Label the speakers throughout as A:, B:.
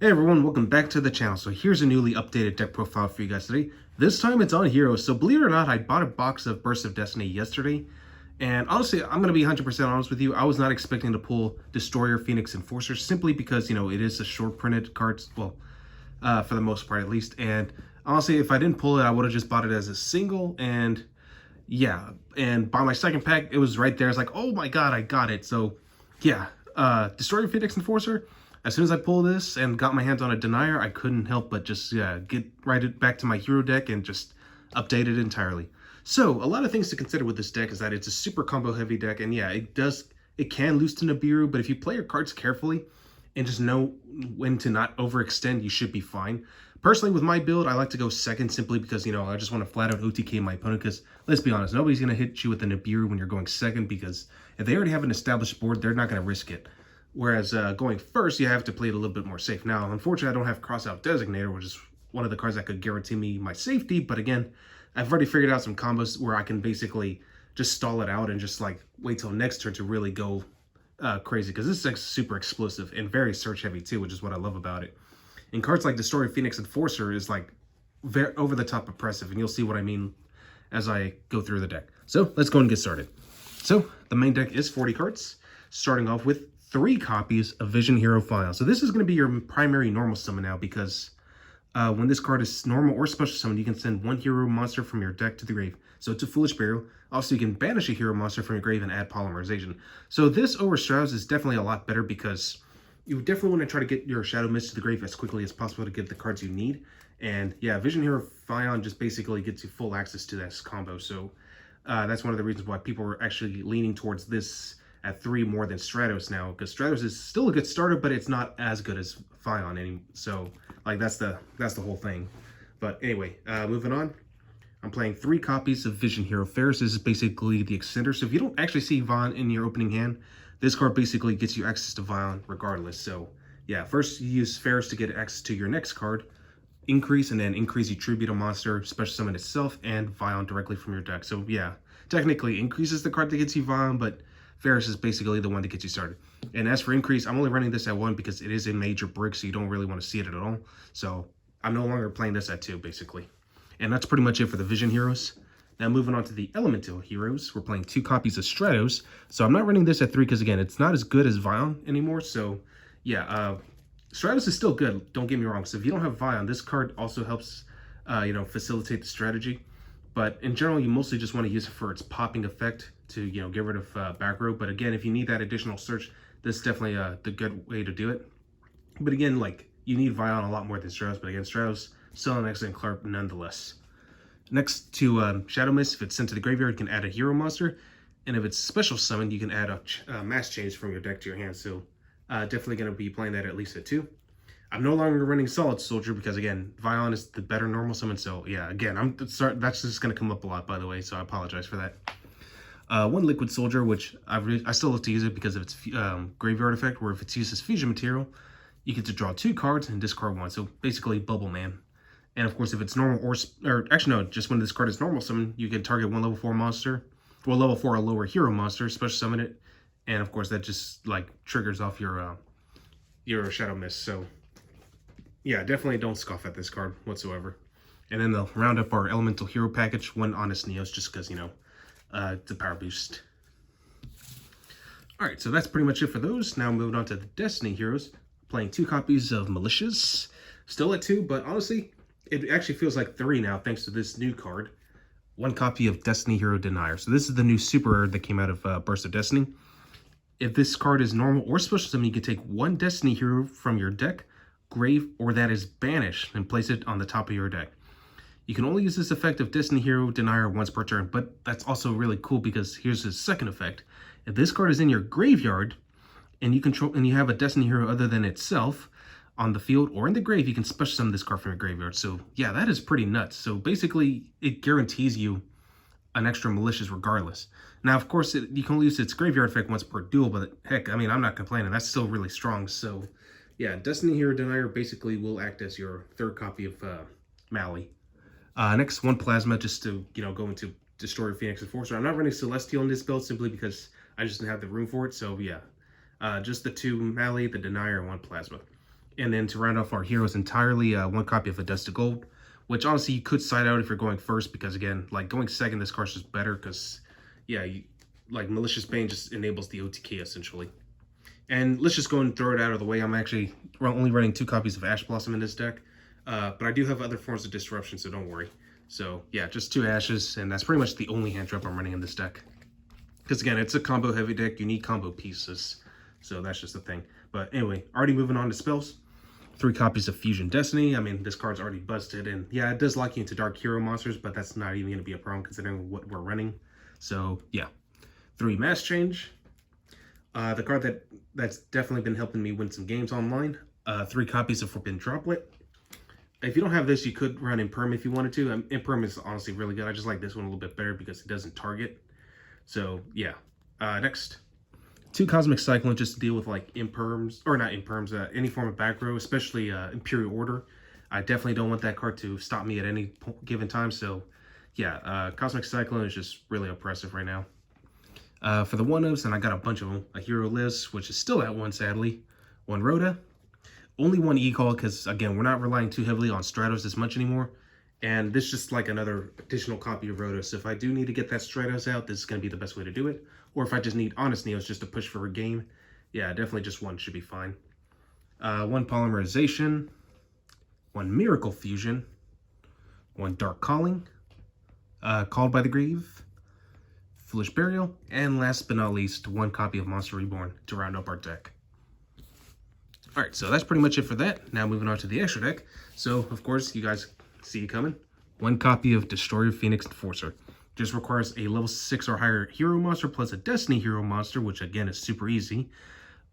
A: Hey everyone, welcome back to the channel. So here's a newly updated deck profile for you guys today. This time it's on Heroes. So believe it or not, I bought a box of Burst of Destiny yesterday. And honestly, I'm going to be 100% honest with you. I was not expecting to pull Destroyer, Phoenix, Enforcer simply because, it is a short printed card. Well, for the most part at least. And honestly, if I didn't pull it, I would have just bought it as a single. And yeah, and by my second pack, it was right there. It's like, oh my god, I got it. So yeah, Destroyer, Phoenix, Enforcer. As soon as I pulled this and got my hands on a Denier, I couldn't help but just get right back to my hero deck and just update it entirely. So a lot of things to consider with this deck is that it's a super combo heavy deck, and yeah, it can lose to Nibiru, but if you play your cards carefully and just know when to not overextend, you should be fine. Personally, with my build, I like to go second simply because, I just want to flat out OTK my opponent because, let's be honest, nobody's going to hit you with a Nibiru when you're going second because if they already have an established board, they're not going to risk it. Whereas going first, you have to play it a little bit more safe. Now, unfortunately, I don't have Crossout Designator, which is one of the cards that could guarantee me my safety. But again, I've already figured out some combos where I can basically just stall it out and just like wait till next turn to really go crazy. Because this is super explosive and very search heavy too, which is what I love about it. And cards like Destroyer, Phoenix, Enforcer is like very over the top oppressive. And you'll see what I mean as I go through the deck. So let's go and get started. So the main deck is 40 cards, starting off with 3 copies of Vision Hero File. So this is going to be your primary normal summon now because when this card is normal or special summon, you can send 1 hero monster from your deck to the grave. So it's a Foolish Burial. Also, you can banish a hero monster from your grave and add Polymerization. So this over Stratos is definitely a lot better because you definitely want to try to get your Shadow Mist to the grave as quickly as possible to get the cards you need. And yeah, Vision Hero Fion just basically gets you full access to this combo. So that's one of the reasons why people are actually leaning towards this at 3 more than Stratos now, because Stratos is still a good starter, but it's not as good as Fion anymore. So like that's the whole thing. But anyway, moving on. I'm playing 3 copies of Vision Hero Ferris. This is basically the extender. So if you don't actually see Vion in your opening hand, this card basically gets you access to Vion regardless. So yeah, first you use Ferris to get access to your next card, increase, and then increase you tribute a monster, special summon itself, and Vion directly from your deck. So yeah, technically increases the card that gets you Vion, but Ferris is basically the one that gets you started. And as for increase, I'm only running this at 1 because it is a major brick, so you don't really want to see it at all. So I'm no longer playing this at 2, basically. And that's pretty much it for the Vision Heroes. Now moving on to the Elemental Heroes, we're playing 2 copies of Stratos. So I'm not running this at 3 because, again, it's not as good as Vion anymore. So yeah, Stratos is still good, don't get me wrong. So if you don't have Vion, this card also helps, facilitate the strategy. But in general, you mostly just want to use it for its popping effect to, get rid of back row. But again, if you need that additional search, this is definitely the good way to do it. But again, like, you need Vion a lot more than Stratos. But again, Stratos still an excellent card nonetheless. Next to Shadow Mist, if it's sent to the graveyard, you can add a hero monster. And if it's special summoned, you can add a mass change from your deck to your hand. So definitely going to be playing that at least at 2. I'm no longer running Solid Soldier because, again, Vion is the better normal summon. So yeah, again, that's just going to come up a lot, by the way, so I apologize for that. 1 Liquid Soldier, which I still love to use it because of its graveyard effect, where if it's used as fusion material, you get to draw 2 cards and discard 1. So basically Bubble Man. And of course, if it's normal or actually no, just when this card is normal summon, you can target 1 level 4 monster, well, level 4 or lower hero monster, special summon it, and of course that just like triggers off your Shadow Mist. So yeah, definitely don't scoff at this card whatsoever. And then they'll round up our Elemental Hero package, 1 Honest Neos, just because, it's a power boost. Alright, so that's pretty much it for those. Now moving on to the Destiny Heroes. Playing 2 copies of Malicious. Still at 2, but honestly, it actually feels like 3 now, thanks to this new card. 1 copy of Destiny Hero Denier. So this is the new super rare that came out of Burst of Destiny. If this card is normal or special summon, you can take 1 Destiny Hero from your deck, grave, or that is banished, and place it on the top of your deck. You can only use this effect of Destiny Hero Denier once per turn, but that's also really cool because here's the second effect. If this card is in your graveyard and you have a Destiny Hero other than itself on the field or in the grave, you can special summon this card from your graveyard. So yeah, that is pretty nuts. So basically, it guarantees you an extra Malicious regardless. Now, of course, you can only use its graveyard effect once per duel, but heck, I mean, I'm not complaining. That's still really strong. So yeah, Destiny Hero Denier basically will act as your 3rd copy of Mali. Next, 1 Plasma, just to, go into Destroyer, Phoenix, Enforcer. I'm not running Celestial in this build simply because I just didn't have the room for it. So yeah, just the 2 Mali, the Denier, and 1 Plasma. And then to round off our heroes entirely, one copy of Adusted Gold, which honestly you could side out if you're going first, because again, like going second, this card's just better because, yeah, like Malicious Bane just enables the OTK essentially. And let's just go and throw it out of the way. I'm actually only running 2 copies of Ash Blossom in this deck, but I do have other forms of disruption, so don't worry. So yeah, just 2 Ashes, and that's pretty much the only hand trap I'm running in this deck. Because again, it's a combo heavy deck. You need combo pieces, so that's just the thing. But anyway, already moving on to spells. 3 copies of Fusion Destiny. I mean, this card's already busted, and yeah, it does lock you into Dark Hero monsters, but that's not even going to be a problem considering what we're running. So yeah, 3 Mass Change. The card that's definitely been helping me win some games online. 3 copies of Forbidden Droplet. If you don't have this, you could run Imperm if you wanted to. Imperm is honestly really good. I just like this one a little bit better because it doesn't target. So yeah. Next, 2 Cosmic Cyclone just to deal with like Imperms, or not Imperms, any form of back row, especially Imperial Order. I definitely don't want that card to stop me at any given time. So yeah, Cosmic Cyclone is just really oppressive right now. For the 1-ofs, and I got a bunch of them, a Hero List, which is still at 1 sadly, 1 Rhoda, only 1 E-Call because again, we're not relying too heavily on Stratos as much anymore. And this is just like another additional copy of Rhoda. So if I do need to get that Stratos out, this is going to be the best way to do it. Or if I just need Honest Neos just to push for a game, yeah, definitely just 1 should be fine. 1 Polymerization, 1 Miracle Fusion, 1 Dark Calling, Called by the Grave, Foolish Burial, and last but not least, 1 copy of Monster Reborn to round up our deck. Alright, so that's pretty much it for that. Now moving on to the extra deck. So, of course, you guys see it coming. 1 copy of Destroyer Phoenix Enforcer. Just requires a level 6 or higher hero monster plus a Destiny hero monster, which again is super easy.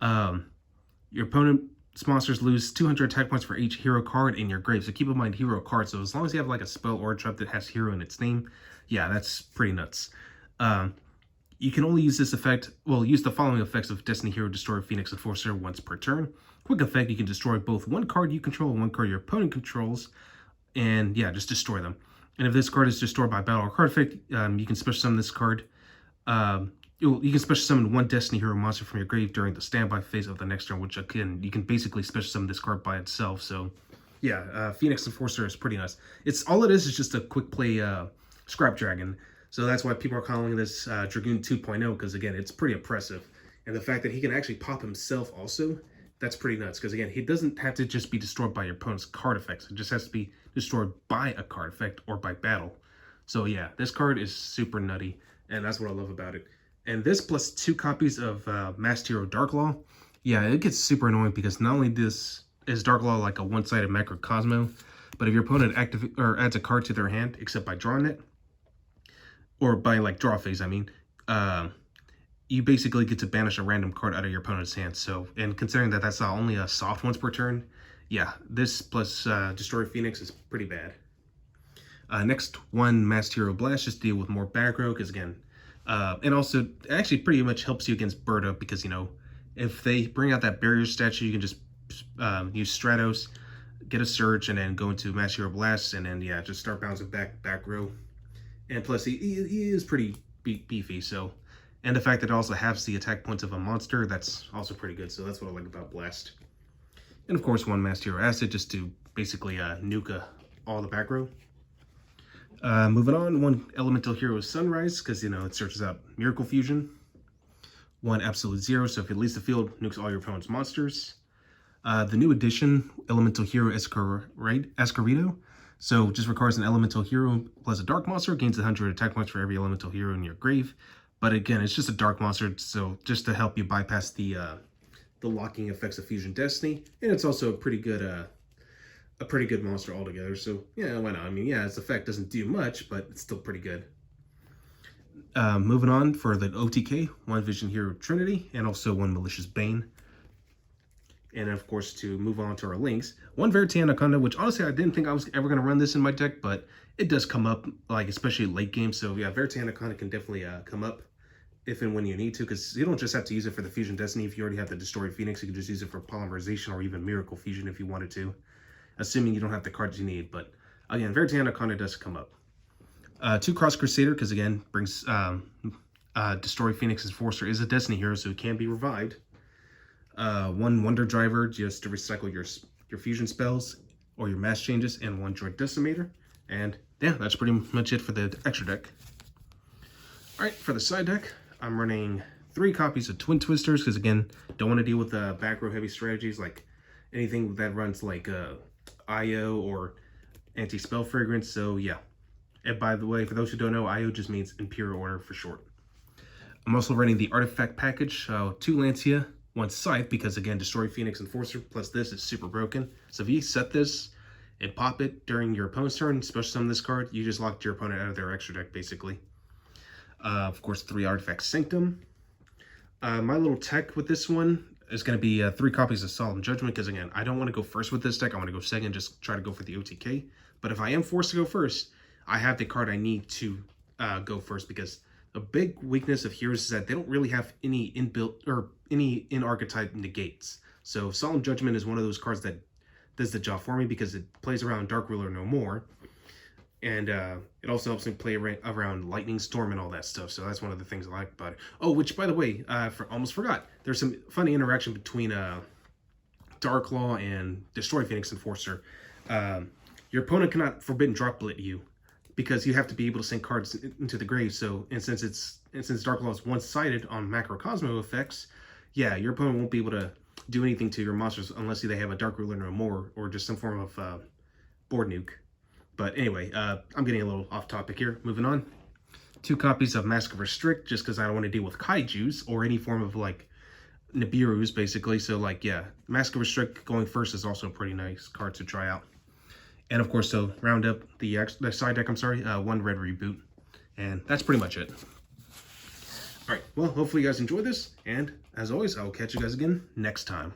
A: Your opponent's monsters lose 200 attack points for each hero card in your grave. So keep in mind hero cards. So as long as you have like a spell or a trap that has hero in its name, yeah, that's pretty nuts. You can only use this effect, well, use the following effects of Destiny Hero Destroyer Phoenix Enforcer once per turn. Quick effect, you can destroy both 1 card you control and 1 card your opponent controls, and yeah, just destroy them. And if this card is destroyed by battle or card effect, you can special summon this card. You can special summon 1 Destiny Hero monster from your grave during the standby phase of the next turn, which again, you can basically special summon this card by itself. So yeah, Phoenix Enforcer is pretty nice. It's all it is just a quick play Scrap Dragon. So that's why people are calling this Dragoon 2.0, because again, it's pretty oppressive. And the fact that he can actually pop himself also, that's pretty nuts. Because again, he doesn't have to just be destroyed by your opponent's card effects. It just has to be destroyed by a card effect or by battle. So yeah, this card is super nutty, and that's what I love about it. And this plus 2 copies of Masked Hero Darklaw, yeah, it gets super annoying because not only this is Darklaw like a one-sided Macrocosmo, but if your opponent adds a card to their hand, except by drawing it, or by like draw phase, I mean, you basically get to banish a random card out of your opponent's hand. So, and considering that that's only a soft once per turn, yeah, this plus Destroy Phoenix is pretty bad. Next, 1 Masked Hero Blast, just deal with more back row, because again, and also it actually pretty much helps you against Bird Up, because you know, if they bring out that barrier statue, you can just use Stratos, get a Surge, and then go into Masked Hero Blast, and then yeah, just start bouncing back row. And plus, he is pretty beefy, so... And the fact that it also has the attack points of a monster, that's also pretty good, so that's what I like about Blast. And of course, 1 Masked Hero Acid, just to basically nuke all the back row. Moving on, 1 Elemental Hero Sunrise, because, you know, it searches out Miracle Fusion. 1 Absolute Zero, so if it leaves the field, nukes all your opponent's monsters. The new addition, Elemental Hero Escarito. So just requires an elemental hero plus a dark monster, gains 100 attack points for every elemental hero in your grave. But again, it's just a dark monster, so just to help you bypass the locking effects of Fusion Destiny, and it's also a pretty good monster altogether. So yeah, why not? I mean, yeah, its effect doesn't do much, but it's still pretty good. Moving on for the OTK, 1 Vision Hero Trinity, and also 1 Malicious Bane. And of course, to move on to our links, 1 Verite Anaconda, which honestly I didn't think I was ever going to run this in my deck, but it does come up, like especially late game. So yeah, Verite Anaconda can definitely come up if and when you need to, because you don't just have to use it for the Fusion Destiny. If you already have the Destroy Phoenix, you can just use it for Polymerization or even Miracle Fusion if you wanted to, assuming you don't have the cards you need. But again, Verite Anaconda does come up. 2 Cross Crusader, because again, brings Destroy Phoenix Enforcer is a Destiny hero, so it can be revived. 1 Wonder Driver, just to recycle your your fusion spells, or your mass changes, and 1 Droid Decimator. And yeah, that's pretty much it for the extra deck. Alright, for the side deck, I'm running 3 copies of Twin Twisters, because again, don't want to deal with back row heavy strategies, like anything that runs like IO or anti-spell fragrance, so yeah. And by the way, for those who don't know, IO just means Imperial Order for short. I'm also running the Artifact package, 2 Lancia, 1 Scythe, because again, Destroy Phoenix Enforcer plus this is super broken. So if you set this and pop it during your opponent's turn, special summon this card, you just locked your opponent out of their extra deck, basically. Of course, 3 Artifact Sanctum. My little tech with this one is going to be 3 copies of Solemn Judgment, because again, I don't want to go first with this deck. I want to go second, just try to go for the OTK. But if I am forced to go first, I have the card I need to go first, because a big weakness of Heroes is that they don't really have any inbuilt or any in-archetype negates. So Solemn Judgment is one of those cards that does the job for me, because it plays around Dark Ruler no more. And it also helps me play around Lightning Storm and all that stuff. So that's one of the things I like about it. Oh, which, by the way, almost forgot. There's some funny interaction between Darklaw and Destroy Phoenix Enforcer. Your opponent cannot Forbidden Droplet you, because you have to be able to send cards into the grave. So, and since Darklaw is one-sided on Macrocosmo effects, yeah, your opponent won't be able to do anything to your monsters unless they have a Dark Ruler no more, or just some form of board nuke. But anyway, I'm getting a little off topic here. Moving on. 2 copies of Mask of Restrict, just because I don't want to deal with Kaijus or any form of like Nibiru's, basically. So like, yeah, Mask of Restrict going first is also a pretty nice card to try out. And of course, so round up the side deck, 1 Red Reboot. And that's pretty much it. All right, well, hopefully you guys enjoyed this. And as always, I will catch you guys again next time.